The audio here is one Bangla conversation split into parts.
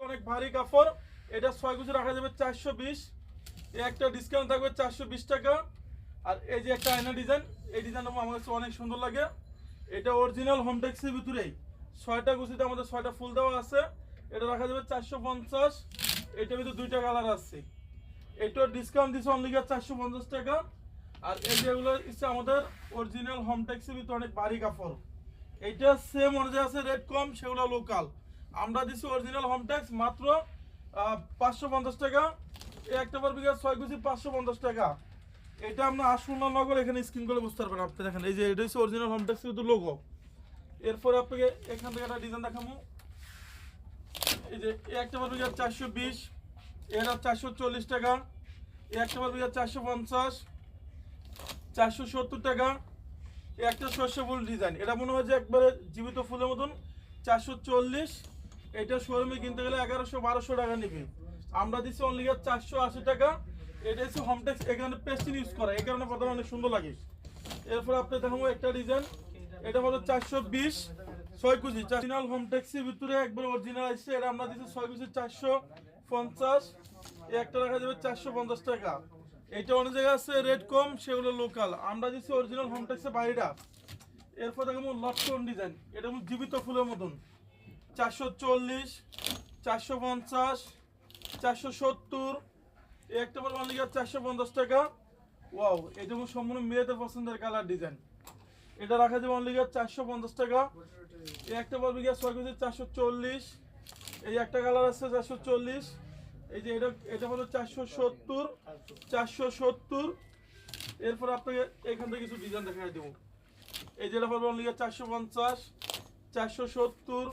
অনেক ভারী কাপড়। এটা 6 কুচি রাখা যাবে 420। একটা ডিসকাউন্ট থাকবে 420 টাকা। আর এই যে একটা আয়না ডিজাইন, এই ডিজাইনটা আমার কাছে অনেক সুন্দর লাগে। এটা অরিজিনাল হোমটেক্সের ভিতরেই 6টা কুচিতে আমাদের 6টা ফুল দেওয়া আছে। এটা রাখা যাবে 450। এটার ভিতরে 2টা কালার আছে। এটার ডিসকাউন্ট দিচ্ছে অনলি 450 টাকা। আর এই যেগুলো হচ্ছে আমাদের অরিজিনাল হোমটেক্সের ভিতরে অনেক ভারী কাপড়। এইটা সেম অনুযায়ী আছে, রেট কম, সেগুলো লোকাল। আমরা দিচ্ছি অরিজিনাল হোমটেক্স মাত্র 550 টাকা। একটা পার বিঘা 6 কুচি 550 টাকা। এটা আমরা আসুল্লাহনগর, এখানে স্ক্রিন করে বুঝতে পারবেন আপনি। দেখেন এই যে এটা হচ্ছে অরিজিনাল হোমটেক্স কিন্তু লোগো। এরপরে আপনাকে এখান থেকে একটা ডিজাইন দেখাবো। এই যে একটা পার বিঘা 420, এটা 440 টাকা। একটা পার বিঘা 450, 470 টাকা। একটা সর্ষে ফুল ডিজাইন, এটা মনে হয় যে একবারে জীবিত ফুলের মতন, 440। এটা শোরুমে কিনতে গেলে 1100-1200 টাকা নেবে। আমরা দিচ্ছি অনলি 480 টাকা। এটা হচ্ছে হোমটেক্স, এখানে পেস্টিন ইউজ করা, এই কারণে কথা অনেক সুন্দর লাগে। এরপর আপনি দেখাবো একটা ডিজাইন, এটা হলো 420 6 কুচি অরিজিনাল হোমটেক্সের ভিতরে একবার অরিজিনাল আসছে। এটা আমরা দিচ্ছি 6 কুচি 450। একটা রাখা যাবে 450 টাকা। এটা অনেক জায়গায় আছে রেট কম, সেগুলো লোকাল। আমরা দিচ্ছি অরিজিনাল হোমটেক্সের বাইরেটা। এরপর দেখাবো লটকন ডিজাইন, এটা জীবিত ফুলের মতন, 440, 450, 470। একটা বল অনলি 450 টাকা। ওয়াও, এটা সম্পূর্ণ মেয়েদের পছন্দের কালার ডিজাইন। এটা রাখা যাবে অনলি 450 টাকা। একটা বল বিঘা 6 কেজি 440। এই একটা কালার আছে 440। এই যে এটা হলো 470, 470। এরপর আপনাকে এখান থেকে কিছু ডিজাইন দেখাই দেবো। এই যেটা পাবো অনলি 450, 470,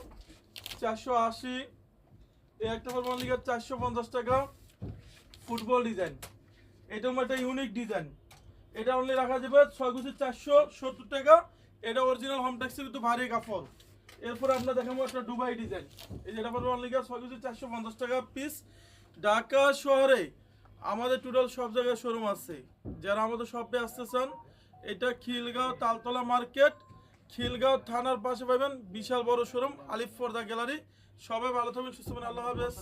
480। এই একটা পাবো অনলি 450 টাকা। ফুটবল ডিজাইন, এটা একটা ইউনিক ডিজাইন। এটা অনলি রাখা যাবে 6 কুচি 470 টাকা। এটা অরিজিনাল হোমটেক্সের কিন্তু ভারী কাপড়। এরপর আমরা দেখাবো একটা দুবাই ডিজাইন, এই যেটা পাবো অনলি 6 কুচি 450 টাকা পিস। ঢাকা শহরে আমাদের টোটাল সব জায়গায় শোরুম আছে। যারা আমাদের শপে আসতে চান, এটা খিলগাঁও তালতলা মার্কেট, খিলগাঁও থানার পাশে পাবেন বিশাল বড় শোরুম, আলিফ পর্দা গ্যালারি। সবাই ভালো থাকবেন, সুস্থ থাকবেন, আল্লাহ হাফেজ।